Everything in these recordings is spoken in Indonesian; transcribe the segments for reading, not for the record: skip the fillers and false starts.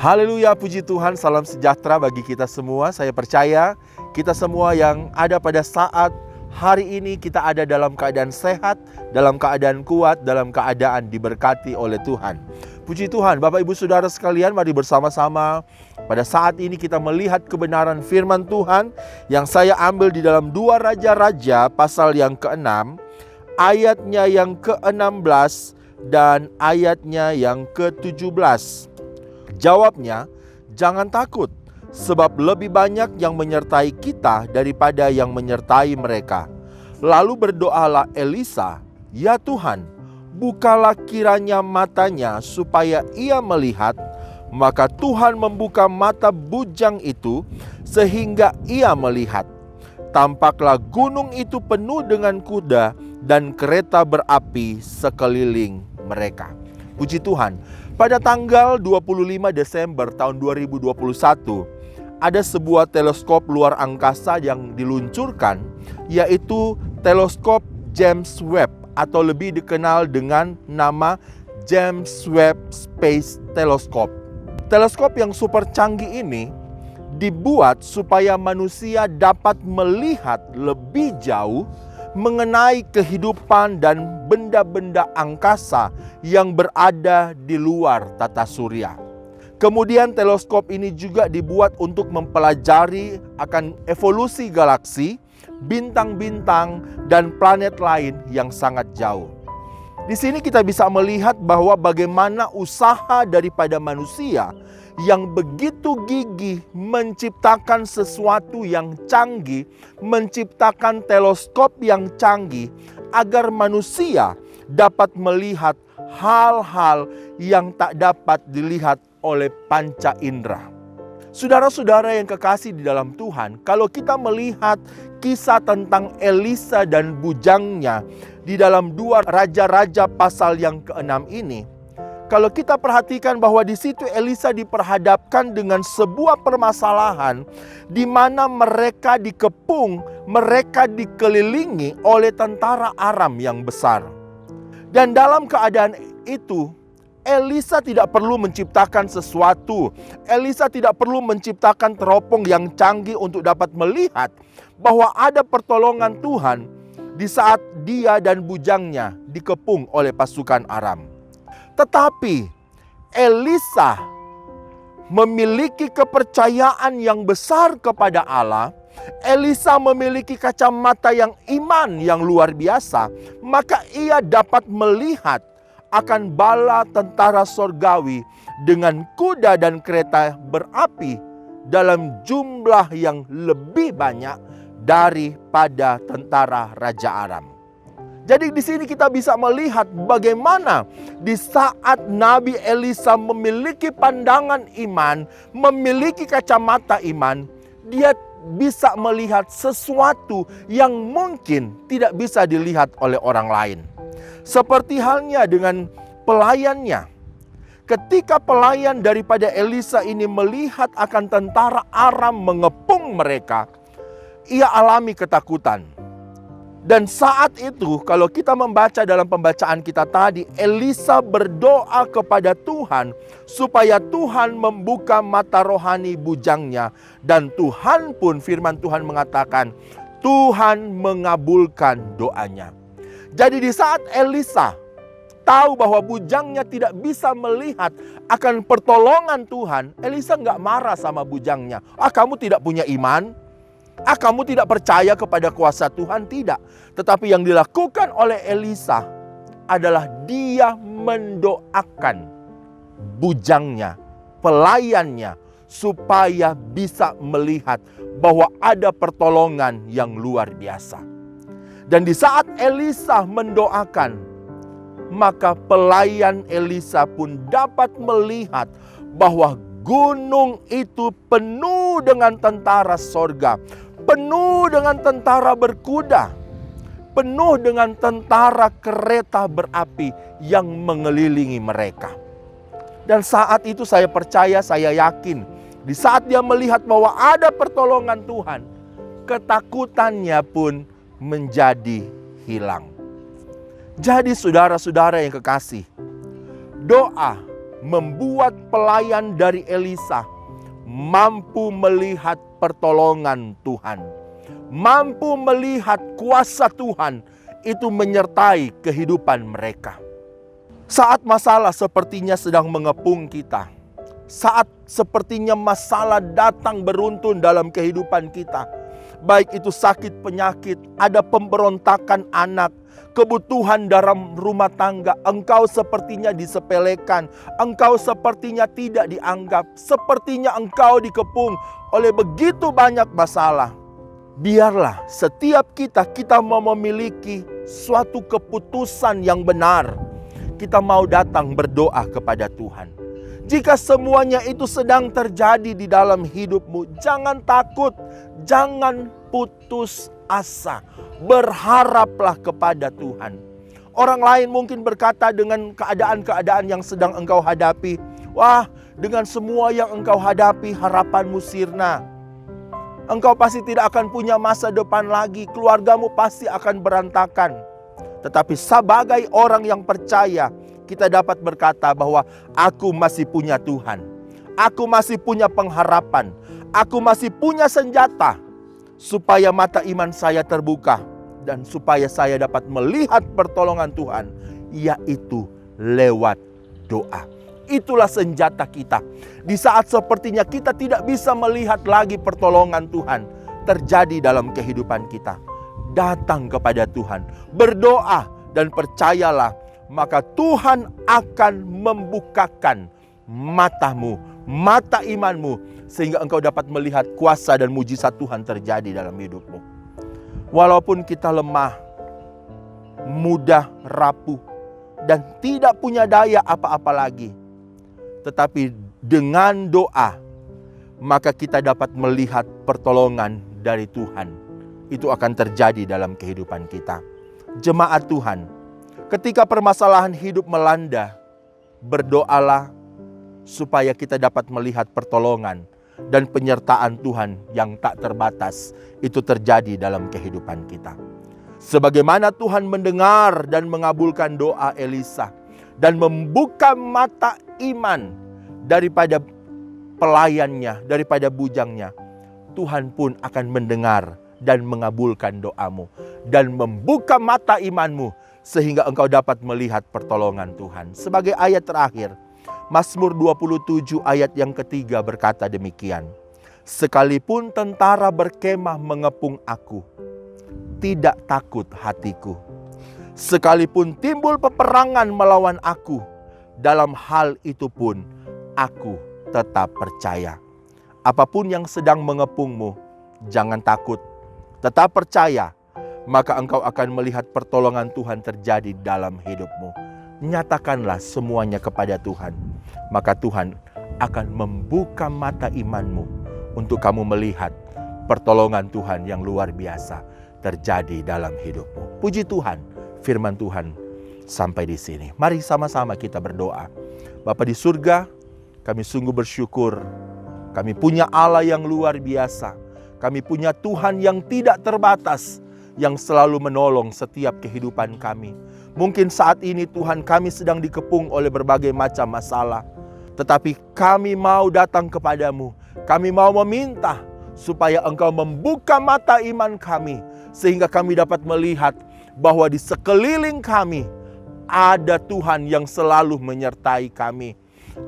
Haleluya, puji Tuhan, salam sejahtera bagi kita semua. Saya percaya kita semua yang ada pada saat hari ini kita ada dalam keadaan sehat, dalam keadaan kuat, dalam keadaan diberkati oleh Tuhan. Puji Tuhan, Bapak Ibu Saudara sekalian, mari bersama-sama pada saat ini kita melihat kebenaran firman Tuhan yang saya ambil di dalam 2 Raja-Raja pasal yang ke-6, ayatnya yang ke-16 dan ayatnya yang ke-17. Jawabnya, jangan takut, sebab lebih banyak yang menyertai kita daripada yang menyertai mereka. Lalu berdoalah Elisa, ya Tuhan, bukalah kiranya matanya supaya ia melihat. Maka Tuhan membuka mata bujang itu sehingga ia melihat. Tampaklah gunung itu penuh dengan kuda dan kereta berapi sekeliling mereka. Puji Tuhan. Pada tanggal 25 Desember tahun 2021, ada sebuah teleskop luar angkasa yang diluncurkan, yaitu teleskop James Webb atau lebih dikenal dengan nama James Webb Space Telescope. Teleskop yang super canggih ini dibuat supaya manusia dapat melihat lebih jauh mengenai kehidupan dan benda-benda angkasa yang berada di luar tata surya. Kemudian teleskop ini juga dibuat untuk mempelajari akan evolusi galaksi, bintang-bintang, dan planet lain yang sangat jauh. Di sini kita bisa melihat bahwa bagaimana usaha daripada manusia yang begitu gigih menciptakan sesuatu yang canggih, menciptakan teleskop yang canggih, agar manusia dapat melihat hal-hal yang tak dapat dilihat oleh panca indera. Saudara-saudara yang kekasih di dalam Tuhan, kalau kita melihat kisah tentang Elisa dan bujangnya di dalam 2 Raja-Raja pasal yang ke-6 ini, kalau kita perhatikan bahwa di situ Elisa diperhadapkan dengan sebuah permasalahan di mana mereka dikepung, mereka dikelilingi oleh tentara Aram yang besar. Dan dalam keadaan itu, Elisa tidak perlu menciptakan sesuatu. Elisa tidak perlu menciptakan teropong yang canggih untuk dapat melihat bahwa ada pertolongan Tuhan di saat dia dan bujangnya dikepung oleh pasukan Aram. Tetapi Elisa memiliki kepercayaan yang besar kepada Allah. Elisa memiliki kacamata yang iman yang luar biasa. Maka ia dapat melihat akan bala tentara sorgawi dengan kuda dan kereta berapi dalam jumlah yang lebih banyak daripada tentara Raja Aram. Jadi di sini kita bisa melihat bagaimana di saat Nabi Elisa memiliki pandangan iman, memiliki kacamata iman, dia bisa melihat sesuatu yang mungkin tidak bisa dilihat oleh orang lain. Seperti halnya dengan pelayannya. Ketika pelayan daripada Elisa ini melihat akan tentara Aram mengepung mereka, ia alami ketakutan. Dan saat itu kalau kita membaca dalam pembacaan kita tadi, Elisa berdoa kepada Tuhan supaya Tuhan membuka mata rohani bujangnya. Dan Tuhan pun, firman Tuhan mengatakan, Tuhan mengabulkan doanya. Jadi di saat Elisa tahu bahwa bujangnya tidak bisa melihat akan pertolongan Tuhan, Elisa nggak marah sama bujangnya. Kamu tidak punya iman? Kamu tidak percaya kepada kuasa Tuhan? Tidak. Tetapi yang dilakukan oleh Elisa adalah dia mendoakan bujangnya, pelayannya, supaya bisa melihat bahwa ada pertolongan yang luar biasa. Dan di saat Elisa mendoakan, maka pelayan Elisa pun dapat melihat bahwa gunung itu penuh dengan tentara sorga, penuh dengan tentara berkuda, penuh dengan tentara kereta berapi yang mengelilingi mereka. Dan saat itu saya percaya, saya yakin, di saat dia melihat bahwa ada pertolongan Tuhan, ketakutannya pun menjadi hilang. Jadi saudara-saudara yang kekasih, doa membuat pelayan dari Elisa mampu melihat pertolongan Tuhan, mampu melihat kuasa Tuhan itu menyertai kehidupan mereka. Saat masalah sepertinya sedang mengepung kita, saat sepertinya masalah datang beruntun dalam kehidupan kita, baik itu sakit penyakit, ada pemberontakan anak, kebutuhan dalam rumah tangga, engkau sepertinya disepelekan, engkau sepertinya tidak dianggap, sepertinya engkau dikepung oleh begitu banyak masalah. Biarlah setiap kita mau memiliki suatu keputusan yang benar. Kita mau datang berdoa kepada Tuhan. Jika semuanya itu sedang terjadi di dalam hidupmu, jangan takut, jangan putus asa. Berharaplah kepada Tuhan. Orang lain mungkin berkata dengan keadaan-keadaan yang sedang engkau hadapi, wah, dengan semua yang engkau hadapi harapanmu sirna. Engkau pasti tidak akan punya masa depan lagi, keluargamu pasti akan berantakan. Tetapi sebagai orang yang percaya, kita dapat berkata bahwa aku masih punya Tuhan. Aku masih punya pengharapan. Aku masih punya senjata supaya mata iman saya terbuka dan supaya saya dapat melihat pertolongan Tuhan, yaitu lewat doa. Itulah senjata kita. Di saat sepertinya kita tidak bisa melihat lagi pertolongan Tuhan terjadi dalam kehidupan kita, datang kepada Tuhan, berdoa dan percayalah, maka Tuhan akan membukakan matamu, mata imanmu, sehingga engkau dapat melihat kuasa dan mujizat Tuhan terjadi dalam hidupmu. Walaupun kita lemah, mudah rapuh, dan tidak punya daya apa-apa lagi, tetapi dengan doa, maka kita dapat melihat pertolongan dari Tuhan. Itu akan terjadi dalam kehidupan kita. Jemaat Tuhan, ketika permasalahan hidup melanda, berdoalah supaya kita dapat melihat pertolongan dan penyertaan Tuhan yang tak terbatas itu terjadi dalam kehidupan kita. Sebagaimana Tuhan mendengar dan mengabulkan doa Elisa dan membuka mata iman daripada pelayannya, daripada bujangnya, Tuhan pun akan mendengar dan mengabulkan doamu dan membuka mata imanmu sehingga engkau dapat melihat pertolongan Tuhan. Sebagai ayat terakhir, Mazmur 27 ayat yang ketiga berkata demikian, sekalipun tentara berkemah mengepung aku, tidak takut hatiku. Sekalipun timbul peperangan melawan aku, dalam hal itu pun aku tetap percaya. Apapun yang sedang mengepungmu, jangan takut, tetap percaya, maka engkau akan melihat pertolongan Tuhan terjadi dalam hidupmu. Nyatakanlah semuanya kepada Tuhan, maka Tuhan akan membuka mata imanmu untuk kamu melihat pertolongan Tuhan yang luar biasa terjadi dalam hidupmu. Puji Tuhan, firman Tuhan sampai di sini. Mari sama-sama kita berdoa. Bapa di surga, kami sungguh bersyukur. Kami punya Allah yang luar biasa. Kami punya Tuhan yang tidak terbatas, yang selalu menolong setiap kehidupan kami. Mungkin saat ini Tuhan kami sedang dikepung oleh berbagai macam masalah. Tetapi kami mau datang kepadamu. Kami mau meminta supaya Engkau membuka mata iman kami, sehingga kami dapat melihat bahwa di sekeliling kami ada Tuhan yang selalu menyertai kami.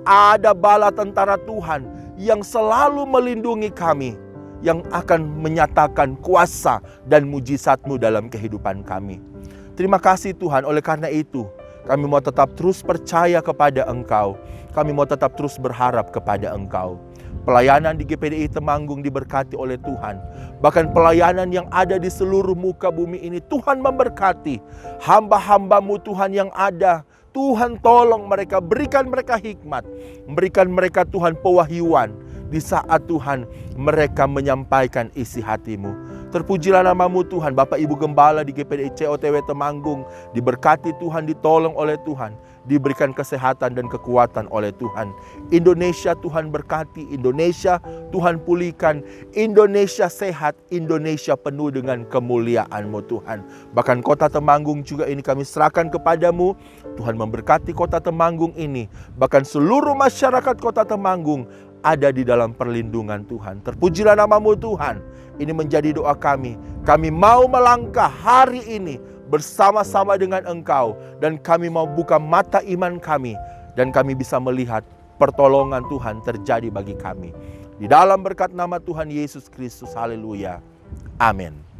Ada bala tentara Tuhan yang selalu melindungi kami, yang akan menyatakan kuasa dan mujizat-Mu dalam kehidupan kami. Terima kasih Tuhan, oleh karena itu kami mau tetap terus percaya kepada Engkau. Kami mau tetap terus berharap kepada Engkau. Pelayanan di GPDI Temanggung diberkati oleh Tuhan. Bahkan pelayanan yang ada di seluruh muka bumi ini, Tuhan memberkati. Hamba-hamba-Mu Tuhan yang ada, Tuhan tolong mereka, berikan mereka hikmat. Berikan mereka Tuhan pewahyuan di saat Tuhan mereka menyampaikan isi hati-Mu. Terpujilah nama-Mu Tuhan. Bapak Ibu Gembala di GPDI COTW Temanggung diberkati Tuhan, ditolong oleh Tuhan. diberikan kesehatan dan kekuatan oleh Tuhan. Indonesia Tuhan berkati, Indonesia Tuhan pulihkan, Indonesia sehat, Indonesia penuh dengan kemuliaan-Mu Tuhan. Bahkan kota Temanggung juga ini kami serahkan kepadamu. Tuhan memberkati kota Temanggung ini, bahkan seluruh masyarakat kota Temanggung ada di dalam perlindungan Tuhan. Terpujilah nama-Mu Tuhan. Ini menjadi doa kami. Kami mau melangkah hari ini bersama-sama dengan Engkau, dan kami mau buka mata iman kami, dan kami bisa melihat pertolongan Tuhan terjadi bagi kami. Di dalam berkat nama Tuhan Yesus Kristus, haleluya. Amin.